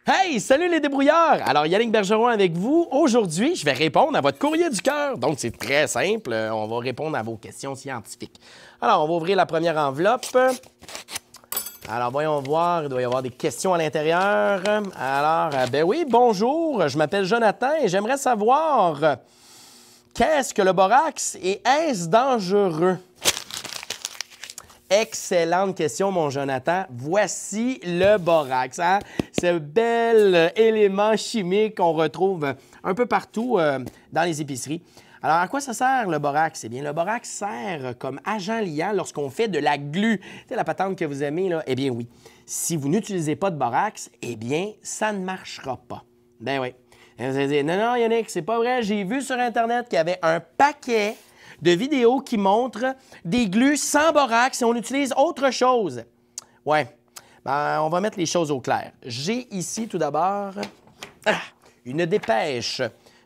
Hey, salut les débrouillards! Alors, Yannick Bergeron avec vous. Aujourd'hui, je vais répondre à votre courrier du cœur. Donc, c'est très simple. On va répondre à vos questions scientifiques. Alors, on va ouvrir la première enveloppe. Alors, voyons voir. Il doit y avoir des questions à l'intérieur. Alors, ben oui, bonjour. Je m'appelle Jonathan et j'aimerais savoir qu'est-ce que le borax et est-ce dangereux? Excellente question, mon Jonathan. Voici le borax, hein? Ce bel élément chimique qu'on retrouve un peu partout dans les épiceries. Alors, à quoi ça sert le borax? Eh bien, le borax sert comme agent liant lorsqu'on fait de la glu. C'est la patente que vous aimez, là? Eh bien, oui. Si vous n'utilisez pas de borax, eh bien, ça ne marchera pas. Ben oui. Et vous allez dire, non, Yannick, c'est pas vrai. J'ai vu sur Internet qu'il y avait un paquet de vidéos qui montrent des glus sans borax et on utilise autre chose. Ouais, ben, on va mettre les choses au clair. J'ai ici tout d'abord une dépêche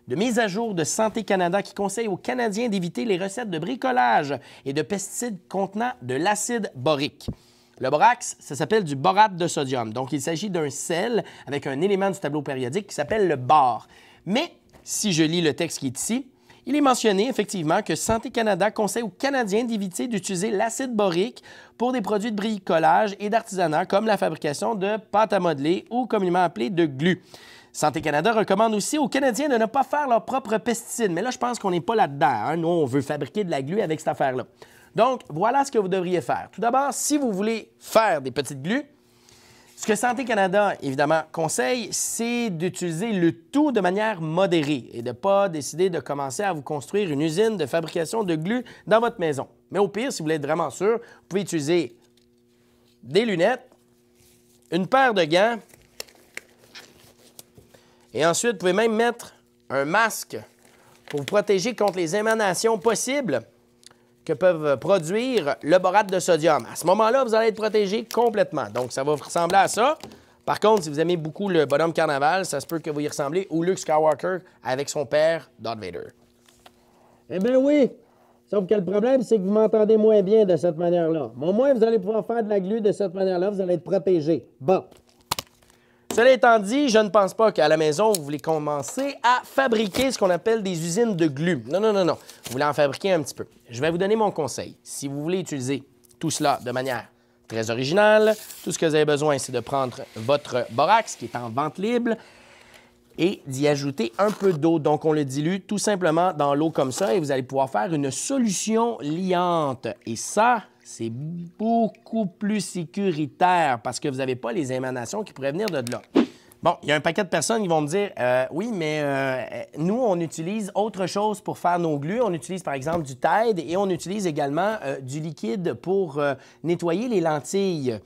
de mise à jour de Santé Canada qui conseille aux Canadiens d'éviter les recettes de bricolage et de pesticides contenant de l'acide borique. Le borax, ça s'appelle du borate de sodium. Donc, il s'agit d'un sel avec un élément du tableau périodique qui s'appelle le bore. Mais, si je lis le texte qui est ici, il est mentionné effectivement que Santé Canada conseille aux Canadiens d'éviter d'utiliser l'acide borique pour des produits de bricolage et d'artisanat comme la fabrication de pâtes à modeler ou communément appelée de glu. Santé Canada recommande aussi aux Canadiens de ne pas faire leurs propres pesticides. Mais là, je pense qu'on n'est pas là-dedans, hein? Nous, on veut fabriquer de la glu avec cette affaire-là. Donc, voilà ce que vous devriez faire. Tout d'abord, si vous voulez faire des petites glus, ce que Santé Canada, évidemment, conseille, c'est d'utiliser le tout de manière modérée et de ne pas décider de commencer à vous construire une usine de fabrication de glu dans votre maison. Mais au pire, si vous voulez être vraiment sûr, vous pouvez utiliser des lunettes, une paire de gants et ensuite, vous pouvez même mettre un masque pour vous protéger contre les émanations possibles que peuvent produire le borate de sodium. À ce moment-là, vous allez être protégé complètement. Donc, ça va ressembler à ça. Par contre, si vous aimez beaucoup le bonhomme carnaval, ça se peut que vous y ressemblez au Luke Skywalker avec son père, Darth Vader. Eh bien oui, sauf que le problème, c'est que vous m'entendez moins bien de cette manière-là. Mais au moins, vous allez pouvoir faire de la glu de cette manière-là, vous allez être protégé. Bon. Cela étant dit, je ne pense pas qu'à la maison, vous voulez commencer à fabriquer ce qu'on appelle des usines de glu. Non, non, non, non. Vous voulez en fabriquer un petit peu. Je vais vous donner mon conseil. Si vous voulez utiliser tout cela de manière très originale, tout ce que vous avez besoin, c'est de prendre votre borax qui est en vente libre et d'y ajouter un peu d'eau. Donc, on le dilue tout simplement dans l'eau comme ça et vous allez pouvoir faire une solution liante. Et ça, c'est beaucoup plus sécuritaire parce que vous n'avez pas les émanations qui pourraient venir de là. Bon, il y a un paquet de personnes qui vont me dire « Oui, mais nous, on utilise autre chose pour faire nos glus. On utilise par exemple du Tide et on utilise également du liquide pour nettoyer les lentilles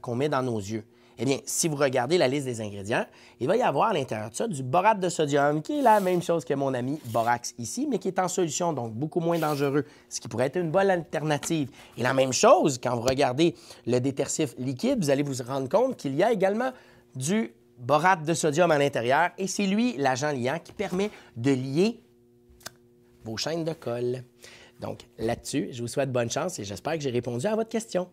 qu'on met dans nos yeux. » Eh bien, si vous regardez la liste des ingrédients, il va y avoir à l'intérieur de ça du borate de sodium, qui est la même chose que mon ami borax ici, mais qui est en solution, donc beaucoup moins dangereux, ce qui pourrait être une bonne alternative. Et la même chose, quand vous regardez le détergif liquide, vous allez vous rendre compte qu'il y a également du borate de sodium à l'intérieur, et c'est lui, l'agent liant, qui permet de lier vos chaînes de colle. Donc, là-dessus, je vous souhaite bonne chance et j'espère que j'ai répondu à votre question.